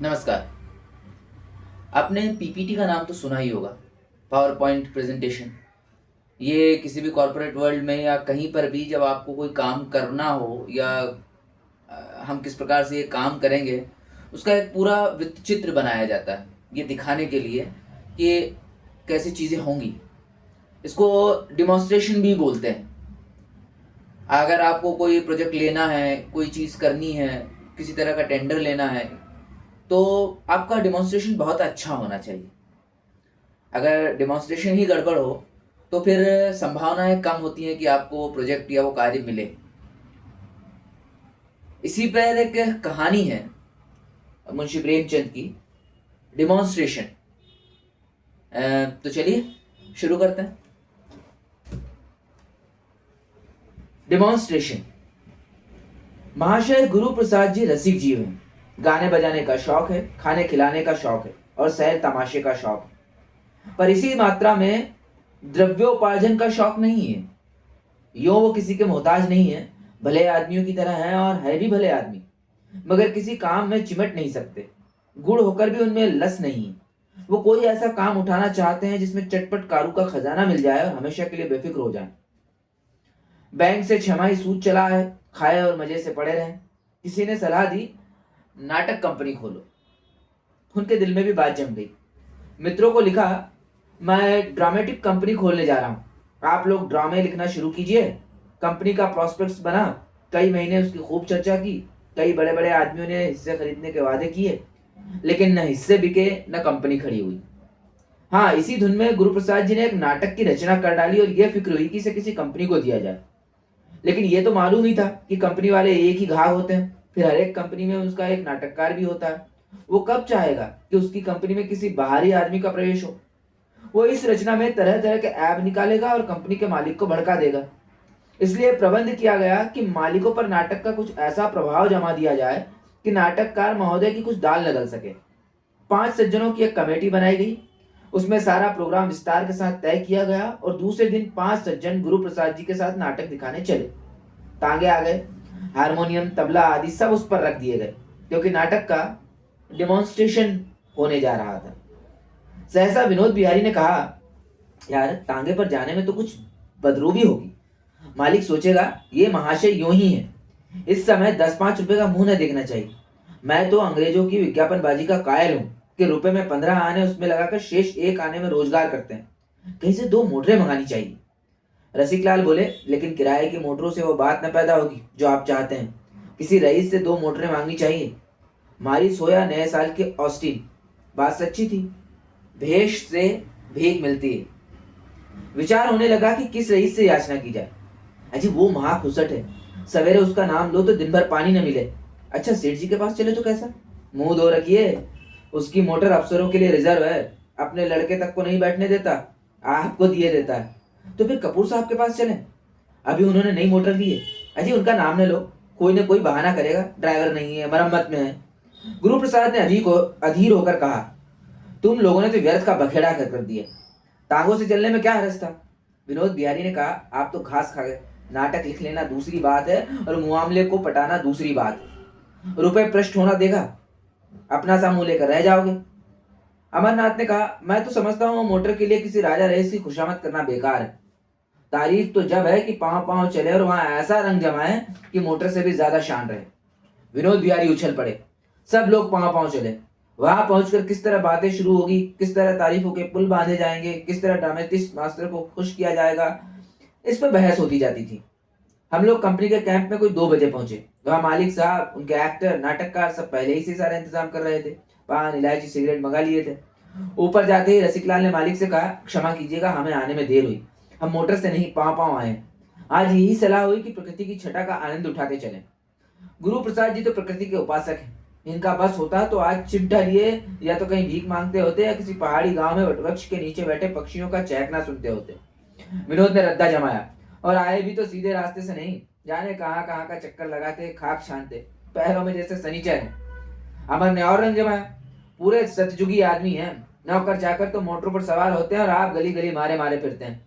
नमस्कार। आपने पीपीटी का नाम तो सुना ही होगा, पावर पॉइंट प्रेजेंटेशन। ये किसी भी कॉर्पोरेट वर्ल्ड में या कहीं पर भी जब आपको कोई काम करना हो या हम किस प्रकार से ये काम करेंगे, उसका एक पूरा वृत्त चित्र बनाया जाता है, ये दिखाने के लिए कि कैसी चीज़ें होंगी। इसको डिमॉन्स्ट्रेशन भी बोलते हैं। अगर आपको कोई प्रोजेक्ट लेना है, कोई चीज़ करनी है, किसी तरह का टेंडर लेना है, तो आपका डिमॉन्स्ट्रेशन बहुत अच्छा होना चाहिए। अगर डेमोंस्ट्रेशन ही गड़बड़ हो तो फिर संभावनाएं कम होती हैं कि आपको प्रोजेक्ट या वो कार्य मिले। इसी पर एक कहानी है मुंशी प्रेमचंद की, डिमॉन्स्ट्रेशन। तो चलिए शुरू करते हैं। डिमॉन्स्ट्रेशन। महाशय गुरु प्रसाद जी रसिक जीव हैं। गाने बजाने का शौक है, खाने खिलाने का शौक है और सैर तमाशे का शौक है, पर इसी मात्रा में द्रव्योपार्जन का शौक नहीं है। यो वो किसी के मोहताज नहीं है, भले आदमियों की तरह हैं और है भी भले आदमी, मगर किसी काम में चिमट नहीं सकते। गुड़ होकर भी उनमें लस नहीं है। वो कोई ऐसा काम उठाना चाहते हैं जिसमें चटपट कारू का खजाना मिल जाए और हमेशा के लिए बेफिक्र हो जाए। बैंक से छमाही सूद चला है, खाए और मजे से पड़े रहें। किसी ने सलाह दी, नाटक कंपनी खोलो। उनके दिल में भी बात जम गई। मित्रों को लिखा, मैं ड्रामेटिक कंपनी खोलने जा रहा हूं, आप लोग ड्रामे लिखना शुरू कीजिए। कंपनी का प्रॉस्पेक्ट्स बना, कई महीने उसकी खूब चर्चा की। कई बड़े बड़े आदमियों ने हिस्से खरीदने के वादे किए, लेकिन न हिस्से बिके न कंपनी खड़ी हुई। हाँ, इसी धुन में गुरु प्रसाद जी ने एक नाटक की रचना कर डाली और यह फिक्र हुई कि इसे किसी कंपनी को दिया जाए। लेकिन यह तो मालूम ही था कि कंपनी वाले एक ही घाव होते हैं, फिर हर एक कंपनी में उसका एक नाटककार भी होता है। वो कब चाहेगा कि उसकी कंपनी में किसी बाहरी आदमी का प्रवेश हो? वो इस रचना में तरह तरह के ऐब निकालेगा और कंपनी के मालिक को भड़का देगा। इसलिए प्रबंध किया गया कि मालिकों पर नाटक का कुछ ऐसा प्रभाव जमा दिया जाए कि नाटककार महोदय की कुछ दाल न गल सके। 5 सज्जनों की एक कमेटी बनाई गई। उसमें सारा प्रोग्राम विस्तार के साथ तय किया गया और दूसरे दिन 5 सज्जन गुरु प्रसाद जी के साथ नाटक दिखाने चले। तांगे आ गए, हारमोनियम तबला आदि सब उस पर रख दिए गए, क्योंकि नाटक का डिमॉन्स्ट्रेशन होने जा रहा था। सहसा विनोद बिहारी ने कहा, यार तांगे पर जाने में तो कुछ बदरूबी होगी। मालिक सोचेगा ये महाशय यूं ही है, इस समय 10-5 रुपए का मुंह न देखना चाहिए। मैं तो अंग्रेजों की विज्ञापनबाजी का कायल हूं कि रुपए में 15 आने उसमें लगाकर शेष 1 आने में रोजगार करते हैं। कहीं से 2 मोटरें मंगानी चाहिए। रसिकलाल बोले, लेकिन किराए की मोटरों से वो बात न पैदा होगी जो आप चाहते हैं। किसी रईस से 2 मोटरें मांगनी चाहिए। मारी सोया नए साल के ऑस्टिन। बात सच्ची थी, भेष से भीख मिलती है। विचार होने लगा कि किस रईस से याचना की जाए। अजी वो महाखुसट है, सवेरे उसका नाम लो तो दिन भर पानी न मिले। अच्छा सेठ जी के पास चले तो कैसा? मुंह धो रखिए, उसकी मोटर अफसरों के लिए रिजर्व है, अपने लड़के तक को नहीं बैठने देता, आपको दिए देता है। तो फिर कपूर साहब के पास चले, अभी उन्होंने नई मोटर दी है। अजी उनका नाम न लो, कोई न कोई बहाना करेगा, ड्राइवर नहीं है, मरम्मत में है। गुरु प्रसाद ने अधीर होकर कहा, तुम लोगों ने तो व्यर्थ का बखेड़ा कर दिया। टांगों से चलने में क्या हरज था? विनोद बिहारी ने कहा, आप तो घास खा गए। नाटक लिख लेना दूसरी बात है और मुआमले को पटाना दूसरी बात है। रुपए पृष्ठ होना देगा, अपना सा मुंह लेकर रह जाओगे। अमरनाथ ने कहा, मैं तो समझता हूँ मोटर के लिए किसी राजा रईस की खुशामद करना बेकार है। तारीफ तो जब है कि पांव पांव चले और वहां ऐसा रंग जमाए कि मोटर से भी ज्यादा शान रहे। विनोद बिहारी उछल पड़े, सब लोग पांव पांव चले। वहां पहुंचकर किस तरह बातें शुरू होगी, किस तरह तारीफों के पुल बांधे जाएंगे, किस तरह ड्रामेटिस्ट मास्टर को खुश किया जाएगा, इस पर बहस होती जाती थी। हम लोग कंपनी के कैंप में कोई 2 बजे पहुंचे। वहां मालिक साहब, उनके एक्टर, नाटककार सब पहले ही से सारा इंतजाम कर रहे थे। पान, इलायची, सिगरेट मंगा लिए थे। ऊपर जाते ही रसिकलाल ने मालिक से कहा, क्षमा कीजिएगा, हमें आने में देर हुई, हम मोटर से नहीं पांव पांव आए। आज यही सलाह हुई कि प्रकृति की छटा का आनंद उठाते चले। गुरु प्रसाद जी तो प्रकृति के उपासक हैं। इनका बस होता तो आज चिमटा लिए या तो कहीं भीख मांगते होते या किसी पहाड़ी गांव में वटवृक्ष के नीचे बैठे पक्षियों का चहकना सुनते होते। विनोद ने रद्दा जमाया, और आए भी तो सीधे रास्ते से नहीं, जाने कहां कहां का चक्कर लगाते, खाक छानते, पैरों में जैसे सनीचर है। अमर ने और रंग जमाया, पूरे सतयुगी आदमी हैं, नौकर चाकर तो मोटरों पर सवार होते हैं और आप गली गली मारे मारे फिरते हैं।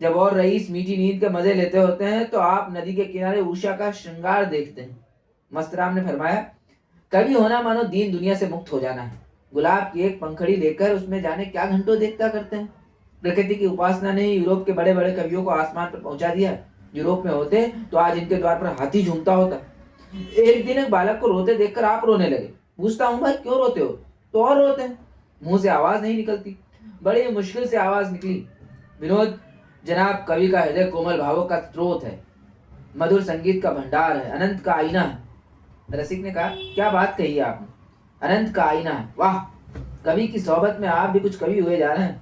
जब और रईस मीठी नींद के मजे लेते होते हैं तो आप नदी के किनारे उषा का श्रृंगार देखते हैं। मस्तराम ने फरमाया, कवि होना मानो दीन दुनिया से मुक्त हो जाना है। गुलाब की एक पंखड़ी लेकर उसमें जाने क्या घंटों देखता करते हैं। प्रकृति की उपासना ने यूरोप के बड़े बड़े कवियों को आसमान पर पहुंचा दिया। यूरोप में होते तो आज इनके द्वार पर हाथी झूमता होता। एक दिन एक बालक को रोते देखकर आप रोने लगे। पूछता हूं भाई क्यों रोते हो? तो और रोते हैं। मुंह से आवाज नहीं निकलती। बड़ी मुश्किल से आवाज निकली। विनोद, जनाब कवि का हृदय कोमल भावों का स्रोत है, मधुर संगीत का भंडार है, अनंत का आईना है। रसिक ने कहा, क्या बात कही है आपने? अनंत का आईना है, वाह! कवि की सोहबत में आप भी कुछ कवि हुए जा रहे हैं।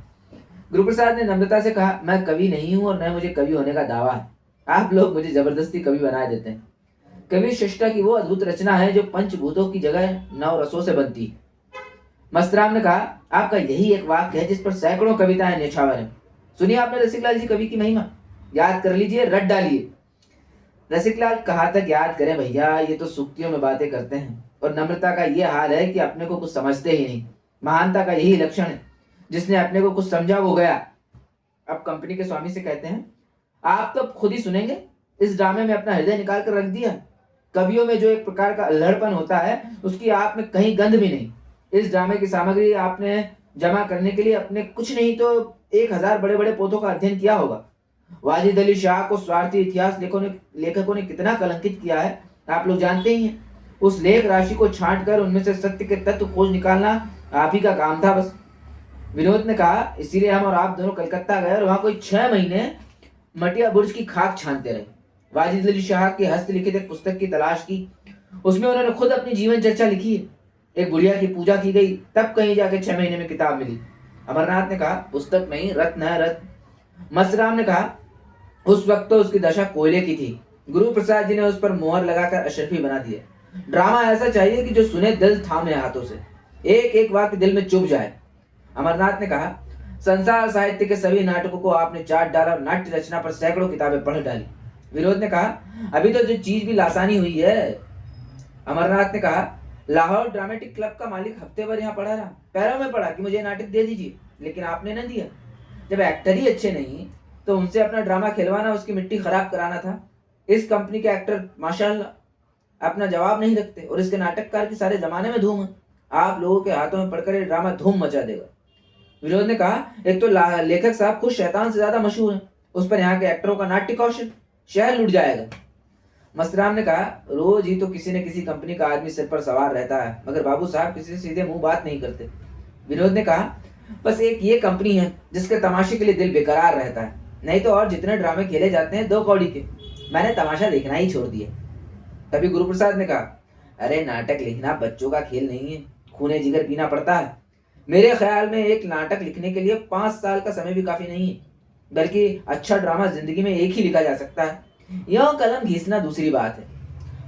गुरुप्रसाद ने नम्रता से कहा, मैं कवि नहीं हूं और न मुझे कवि होने का दावा है। आप लोग मुझे जबरदस्ती कवि बना देते हैं। कवि शिष्टा की वो अद्भुत रचना है जो पंचभूतों की जगह 9 रसों से बनती है। मस्तराम ने कहा, आपका यही एक वाक्य है जिस पर सैकड़ों कविताएं न्यौछावर हैं। सुनिए आपने रसिकलाल जी कवि की महिमा, याद कर लीजिए, रट डालिए। रसिकलाल कहा तक याद करें भैया, ये तो सुक्तियों में बातें करते हैं और नम्रता का ये हाल है कि अपने को कुछ समझते ही नहीं। महानता का यही लक्षण है, जिसने अपने को कुछ समझा वो गया। अब कंपनी के स्वामी से कहते हैं, आप तो खुद ही सुनेंगे। इस ड्रामे में अपना हृदय निकाल कर रख दिया। कवियों में जो एक प्रकार का अल्हड़पन होता है, उसकी आप में कहीं गंध भी नहीं। इस ड्रामे की सामग्री आपने जमा करने के लिए अपने कुछ नहीं तो 1000 बड़े बड़े पोथों का अध्ययन किया होगा। वाजिद अली शाह को स्वार्थी इतिहास लेखकों ने कितना कलंकित किया है, आप लोग जानते ही हैं। उस लेख राशि को छांट कर उनमें से सत्य के तत्व खोज निकालना आप ही का काम था बस। विनोद ने कहा, इसीलिए हम और आप दोनों कलकत्ता गए और वहां कोई 6 महीने मटिया बुर्ज की खाक छानते रहे। वाजिद अली शाह की हस्तलिखित एक पुस्तक की तलाश की। उसमें उन्होंने खुद अपनी जीवन चर्चा लिखी है। एक बुढ़िया की पूजा की गई, तब कहीं जाके 6 महीने में किताब मिली। अमरनाथ ने कहा, पुस्तक नहीं, रत्न है रत्न। मस्तराम ने कहा, उस वक्त तो उसकी दशा कोयले की थी। गुरु प्रसाद जी ने उस पर मोहर लगाकर अशरफी बना दिया। ड्रामा ऐसा चाहिए कि जो सुने दिल थामे हाथों से, एक एक वाक्य दिल में चुभ जाए। अमरनाथ ने कहा, संसार साहित्य के सभी नाटकों को आपने चाट डाला और नाट्य रचना पर सैकड़ों किताबें पढ़ डाली। विनोद ने कहा, अभी तो जो चीज भी लासानी हुई है। अमरनाथ ने कहा, लाहौर ड्रामेटिक क्लब का मालिक हफ्ते भर यहाँ पड़ा रहा, पैरों में पड़ा कि मुझे नाटक दे दीजिए, लेकिन आपने न दिया। जब एक्टर ही अच्छे नहीं तो उनसे अपना ड्रामा खिलवाना उसकी मिट्टी खराब कराना था। इस कंपनी के एक्टर माशाल्लाह अपना जवाब नहीं रखते और इसके नाटककार की सारे जमाने में धूम है। आप लोगों के हाथों में पड़कर ये ड्रामा धूम मचा देगा। विनोद ने कहा, एक तो लेखक साहब खुद शैतान से ज्यादा मशहूर है, उस पर यहाँ के एक्टरों का नाट्य कौशल, शहर लुट जाएगा। मस्तराम ने कहा, रोज ही तो किसी न किसी कंपनी का आदमी सिर पर सवार रहता है, मगर बाबू साहब किसी से सीधे मुंह बात नहीं करते। विनोद ने कहा, बस एक ये कंपनी है जिसके तमाशे के लिए दिल बेकरार रहता है, नहीं तो और जितने ड्रामे खेले जाते हैं 2 कौड़ी के। मैंने तमाशा देखना ही छोड़ दिया। तभी गुरुप्रसाद ने कहा, अरे नाटक लिखना बच्चों का खेल नहीं है, खूने जिगर पीना पड़ता है। मेरे ख्याल में एक नाटक लिखने के लिए 5 साल का समय भी काफी नहीं है, बल्कि अच्छा ड्रामा जिंदगी में एक ही लिखा जा सकता है। यह कलम घिसना दूसरी बात है।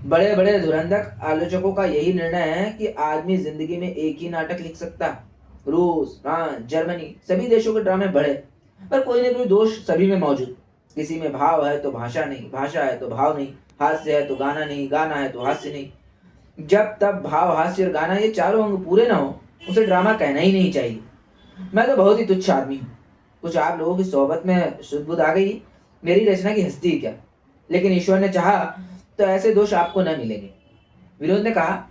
बड़े बड़े धुरंधर आलोचकों का यही निर्णय है कि आदमी जिंदगी में एक ही नाटक लिख सकता है। रूस, फ्रांस, जर्मनी सभी देशों के ड्रामे बढ़े, पर कोई ना कोई दोष सभी में मौजूद। किसी में भाव है तो भाषा नहीं, भाषा है तो भाव नहीं, हास्य है तो गाना नहीं, गाना है तो हास्य नहीं। जब तब भाव, हास्य और गाना ये चारों अंग पूरे ना हो, उसे ड्रामा कहना ही नहीं चाहिए। मैं तो बहुत ही तुच्छ आदमी हूँ। कुछ आप लोगों की सोहबत में शुद्ध बुद्ध आ गई, मेरी रचना की हस्ती क्या, लेकिन ईश्वर ने चाहा तो ऐसे दोष आपको न मिलेंगे। विनोद ने कहा,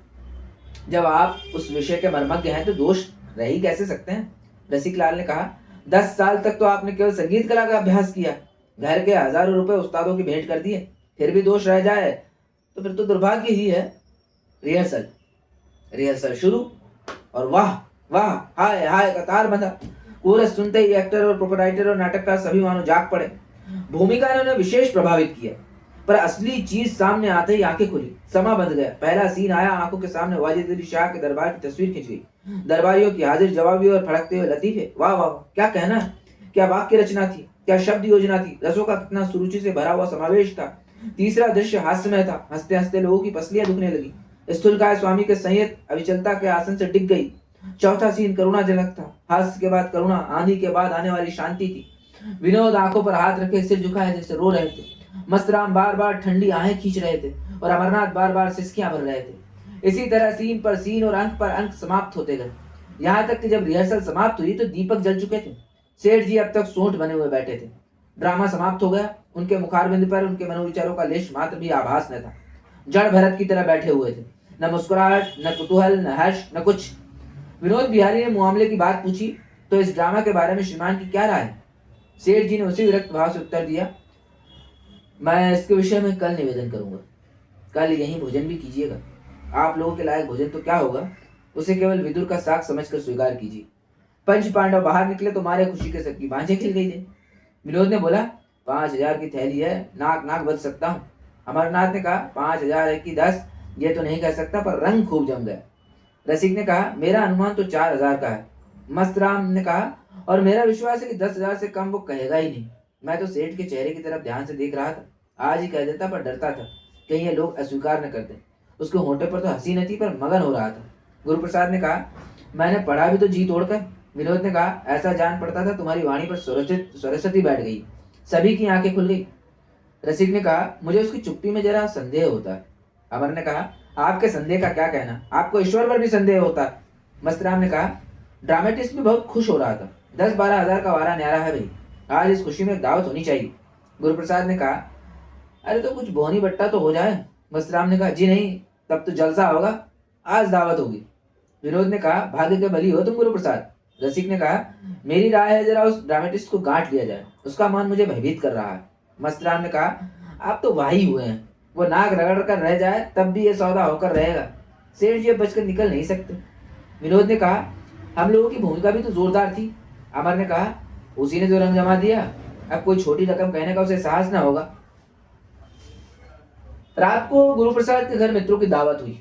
जब आप उस विषय के मर्मज्ञ हैं तो दोष रह ही कैसे सकते हैं? रसिकलाल ने कहा, 10 साल तक तो आपने केवल संगीत कला का अभ्यास किया, घर के हजारों रुपए उस्तादों की भेंट कर दिए, फिर भी दोष रह जाए तो फिर तो दुर्भाग्य ही है। रिहर्सल रिहर्सल शुरू और वाह वाह, हाय हाय कतार बंधा। कोरस सुनते ही एक्टर और प्रोपराइटर और नाटककार सभी मानो जाग पड़े। भूमिका ने उन्हें विशेष प्रभावित किया, पर असली चीज सामने आते ही आंखें खुली, समा बंध गया। पहला सीन आया, आंखों के सामने वाजिद अली शाह के दरबार की तस्वीर खिंच गई। दरबारियों की हाजिर जवाबी और फड़कते हुए लतीफे, वाह वाह, क्या कहना है, क्या वाक्य रचना थी, क्या शब्द योजना थी, रसों का कितना सुरुचि से भरा हुआ समावेश था। तीसरा दृश्य हास्यमय था, हंसते हंसते लोगों की पसलियां दुखने लगी। स्थूलकाय स्वामी के संयत अविचलता के आसन से डिग गई। चौथा सीन करुणाजनक था, हास्य के बाद करुणा, आंधी के बाद आने वाली शांति थी। विनोद आंखों पर हाथ रखे सिर झुकाए जैसे रो रहे थे। मस्तराम बार बार ठंडी आहें खींच रहे थे और अमरनाथ बार बार सिसकियां भर रहे थे। इसी तरह सीन पर सीन और अंक पर अंक समाप्त होते गए, यहाँ तक कि जब रिहर्सल समाप्त हुई तो दीपक जल चुके थे। सेठ जी अब तक सोंठ बने हुए बैठे थे। ड्रामा समाप्त हो गया। उनके मुखारबिंद पर उनके मनोविचारों का लेश मात्र भी आभास न था। जड़ भरत की तरह बैठे हुए थे। न मुस्कुराहट, न कुतूहल, न हर्ष, न कुछ। विनोद बिहारी ने मामले की बात पूछी, तो इस ड्रामा के बारे में श्रीमान की क्या राय है? सेठ जी ने उसी विरक्त भाव से उत्तर दिया, मैं इसके विषय में कल निवेदन करूंगा। कल यहीं भोजन भी कीजिएगा। आप लोगों के लायक भोजन तो क्या होगा, उसे केवल विदुर का साग समझकर स्वीकार कीजिए। पंच पांडव बाहर निकले तो मारे खुशी के सबकी बांझें खिल गई थी। विनोद ने बोला, 5,000 की थैली है, नाक नाक बच सकता हूँ। अमरनाथ ने कहा, 5,000 है कि 10, ये तो नहीं कह सकता, पर रंग खूब जम गया। रसिक ने कहा, मेरा अनुमान तो 4,000 का है। मस्तराम ने कहा, और मेरा विश्वास है कि 10,000 से कम वो कहेगा ही नहीं। मैं तो सेठ के चेहरे की तरफ ध्यान से देख रहा था। आज ही कह देता, पर डरता था कहीं ये लोग अस्वीकार न कर दें। उसके होंठे पर तो हंसी न थी, पर मगन हो रहा था। गुरु प्रसाद ने कहा, मैंने पढ़ा भी तो जी तोड़कर। विनोद ने कहा, ऐसा जान पड़ता था तुम्हारी वाणी पर सरस्वती बैठ गई। सभी की आंखें खुल गई। रसिक ने कहा, मुझे उसकी चुप्पी में जरा संदेह होता है। अमर ने कहा, आपके संदेह का क्या कहना, आपको ईश्वर पर भी संदेह होता है। मस्तराम ने कहा, ड्रामेटिस्ट भी बहुत खुश हो रहा था। 10-12 हजार का वारा न्यारा है भाई, आज इस खुशी में एक दावत होनी चाहिए। गुरु प्रसाद ने कहा, अरे तो कुछ बोनी बट्टा तो हो जाए। मस्तराम ने कहा, जी नहीं, तब तो जलसा होगा, आज दावत होगी। विनोद ने कहा, भाग्य के बली हो तुम गुरु प्रसाद। रसिक ने कहा, मेरी राय है जरा उस ड्रामेटिस्ट को गांठ लिया जाए, उसका मन मुझे भयभीत कर रहा है। मस्तराम ने कहा, आप तो वाही हुए हैं, वो नाक रगड़ कर रह जाए तब भी ये सौदा होकर रहेगा। सेठ जी अब बचकर निकल नहीं सकते। विनोद ने कहा, हम लोगों की भूमिका भी तो जोरदार थी। अमर ने कहा, उसी ने जो रंग जमा दिया, अब कोई छोटी रकम कहने का उसे साहस ना होगा। रात को गुरु प्रसाद के घर मित्रों की दावत हुई।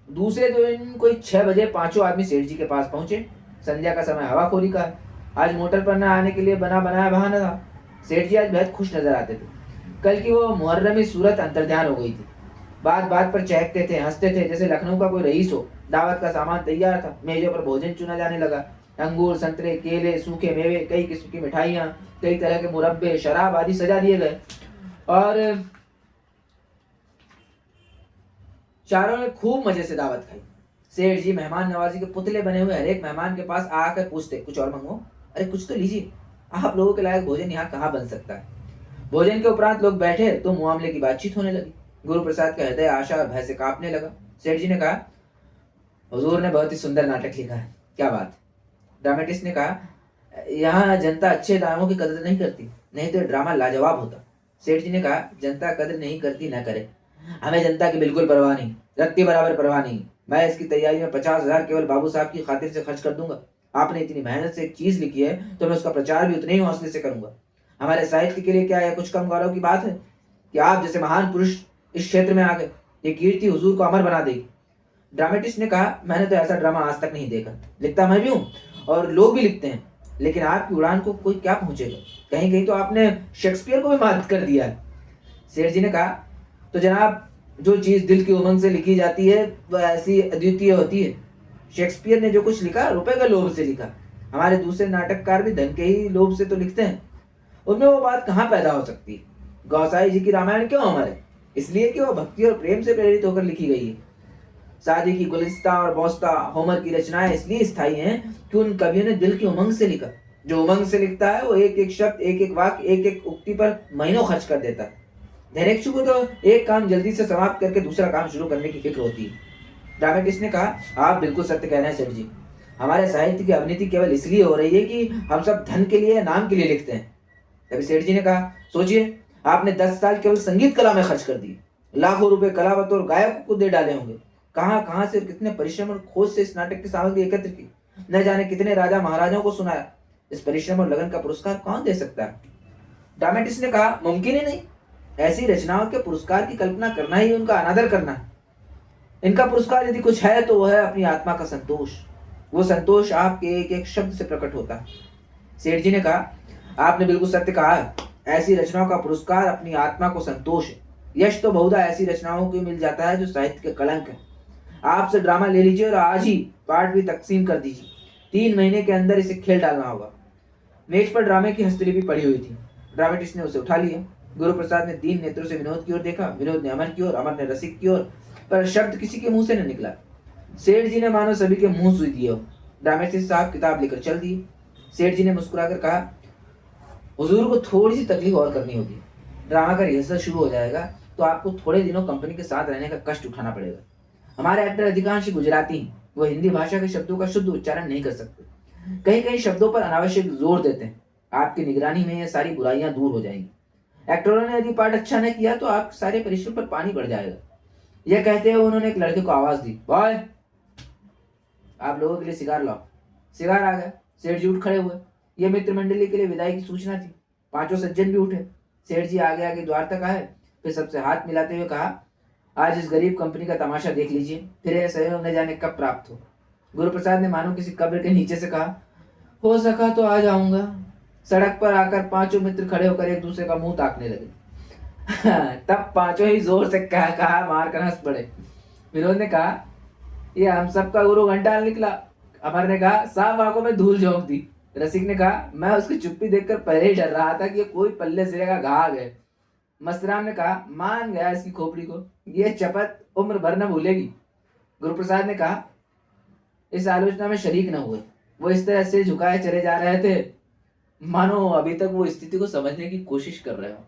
दूसरे दिन कोई 6 बजे पांचों आदमी सेठ जी के पास पहुंचे। संध्या का समय हवाखोरी का है। आज मोटर पर न आने के लिए बना बनाया बहाना था। सेठ जी आज बेहद खुश नजर आते थे। कल की वो मुहर्रमी सूरत अंतर्ध्यान हो गई थी। बात बात पर चहकते थे, हंसते थे जैसे लखनऊ का कोई रईस हो। दावत का सामान तैयार था, मेजों पर भोजन चुना जाने लगा। अंगूर, संतरे, केले, सूखे मेवे, कई किस्म की मिठाइयाँ, कई तरह के मुरब्बे, शराब आदि सजा दिए गए और चारों ने खूब मजे से दावत खाई। सेठ जी मेहमान नवाजी के पुतले बने हुए हर एक मेहमान के पास आकर पूछते, कुछ और मंगवाओ? अरे कुछ तो लीजिए, आप लोगों के लायक भोजन यहाँ कहाँ बन सकता है। भोजन के उपरांत लोग बैठे तो मामले की बातचीत होने लगी। गुरु प्रसाद का हृदय आशा और भय से कांपने लगा। सेठ जी ने कहा, हुजूर ने बहुत ही सुंदर नाटक लिखा है, क्या बात। ड्रामेटिस्ट ने कहा, यहाँ जनता अच्छे ड्रामों की कदर नहीं करती, नहीं तो ड्रामा लाजवाब होता। सेठ जी ने कहा, जनता कदर नहीं करती न करे, हमें जनता की बिल्कुल परवाह नहीं, रत्ती बराबर परवाह नहीं। मैं इसकी तैयारी में 50,000 केवल बाबू साहब की खातिर से खर्च कर दूंगा। आपने इतनी मेहनत से एक चीज लिखी है तो मैं उसका प्रचार भी उतने ही हौसले से करूंगा। हमारे साहित्य के लिए क्या यह कुछ कम गौरव की बात है कि आप जैसे महान पुरुष इस क्षेत्र में आ गए। ये कीर्ति हुजूर को अमर बना देगी। ड्रामेटिस्ट ने कहा, मैंने तो ऐसा ड्रामा आज तक नहीं देखा। लिखता मैं भी हूँ और लोग भी लिखते हैं, लेकिन आपकी उड़ान को कोई क्या पहुंचेगा। कहीं कहीं तो आपने शेक्सपियर को भी मात कर दिया है। सेठ जी ने कहा, तो जनाब, जो चीज दिल की उमंग से लिखी जाती है वह ऐसी अद्वितीय होती है। शेक्सपियर ने जो कुछ लिखा रुपए का लोभ से लिखा। हमारे दूसरे नाटककार भी धन के ही लोभ से तो लिखते हैं। उनमें वो बात कहाँ पैदा हो सकती है। गौसाई जी की रामायण क्यों अमर है? इसलिए कि वह भक्ति और प्रेम से प्रेरित होकर लिखी गई है। शादी की गुलिस्ता और बौस्ता, होमर की रचनाएं इसलिए स्थायी हैं कि उन कवियों ने दिल की उमंग से लिखा। जो उमंग से लिखता है वो एक एक शब्द, एक एक वाक्य, एक एक उक्ति पर महीनों खर्च कर देता है। धैर्यक्षु को तो एक काम जल्दी से समाप्त करके दूसरा काम शुरू करने की फिक्र होती है। ड्रामेटिस्ट ने कहा, आप बिल्कुल सत्य कह रहे हैं सेठ जी। हमारे साहित्य की अवनति केवल इसलिए हो रही है कि हम सब धन के लिए, नाम के लिए लिखते हैं। तभी सेठ जी ने कहा, सोचिए, आपने 10 साल केवल संगीत कला में खर्च कर दिए। लाखों रुपए कलावत और गायकों को दे डाले होंगे। कहाँ कहाँ से और कितने परिश्रम और खोज से इस नाटक की सामग्री एकत्र की। न जाने कितने राजा महाराजाओं को सुनाया। इस परिश्रम और लगन का पुरस्कार कौन दे सकता है? ड्रामेटिस्ट ने कहा, मुमकिन ही नहीं। ऐसी रचनाओं के पुरस्कार की कल्पना करना ही उनका अनादर करना है। इनका पुरस्कार यदि कुछ है तो वह है अपनी आत्मा का संतोष। वो संतोष आपके एक एक शब्द से प्रकट होता है। सेठ जी ने कहा, आपने बिल्कुल सत्य कहा है। ऐसी रचनाओं का पुरस्कार अपनी आत्मा को संतोष है। यश तो बहुधा ऐसी रचनाओं को मिल जाता है जो साहित्य के कलंक है। आपसे ड्रामा ले लीजिए और आज ही पार्ट भी तकसीम कर दीजिए। 3 महीने के अंदर इसे खेल डालना होगा। मेज पर ड्रामे की हस्तलिपि पड़ी हुई थी। ड्रामेटिस्ट ने उसे उठा लिया। गुरु प्रसाद ने दीन नेत्रों से विनोद की ओर देखा, विनोद ने अमर की ओर, अमर ने रसिक की ओर, पर शब्द किसी के मुंह से न निकला। सेठ जी ने मानो सभी के मुंह सुई दिए हो। ड्रामेटिस्ट साहब किताब लेकर चल दिए। सेठ जी ने मुस्कुराकर कहा, हुजूर को थोड़ी सी तकलीफ और करनी होगी। ड्रामा का रिहर्सल शुरू हो जाएगा तो आपको थोड़े दिनों कंपनी के साथ रहने का कष्ट उठाना पड़ेगा। हमारे एक्टर अधिकांश ही गुजराती हैं, वो हिंदी भाषा के शब्दों का शुद्ध उच्चारण नहीं कर सकते, कहीं कहीं शब्दों पर अनावश्यक जोर देते हैं। आपकी निगरानी में ये सारी बुराइयां दूर हो जाएंगी। एक्टरों ने यदि पाठ अच्छा न किया तो आप सारे परिश्रम पर पानी पड़ जाएगा। यह कहते हुए उन्होंने एक लड़के को आवाज दी, बॉय आप लोगों के लिए सिगार लाओ। सिगार आ गया। सेठ जी उठ खड़े हुए। यह मित्र मंडली के लिए विदाई की सूचना थी। पांचों सज्जन भी उठे। सेठ जी आगे आगे द्वार तक आए, फिर सबसे हाथ मिलाते हुए कहा, आज इस गरीब कंपनी का तमाशा देख लीजिए, फिर यह सहयोग न जाने कब प्राप्त हो। गुरु प्रसाद ने मानो किसी कब्र के नीचे से कहा, हो सका तो आ जाऊंगा। सड़क पर आकर पांचों मित्र खड़े होकर एक दूसरे का मुंह ताकने लगे। तब पांचों ही जोर से कहा मार कर हंस पड़े। विनोद ने कहा, ये हम सबका गुरु घंटाल निकला। अमर ने कहा, साफ आंखों में धूल झोंक दी। रसिक ने कहा, मैं उसकी चुप्पी देखकर पहले ही डर रहा था कि ये कोई पल्ले सिरे का घाव है। मस्तराम ने कहा, मान गया इसकी खोपड़ी को, ये चपत उम्र भर न भूलेगी। गुरुप्रसाद ने कहा, इस आलोचना में शरीक न हुए। वो इस तरह से झुकाए चले जा रहे थे मानो अभी तक वो स्थिति को समझने की कोशिश कर रहे हो।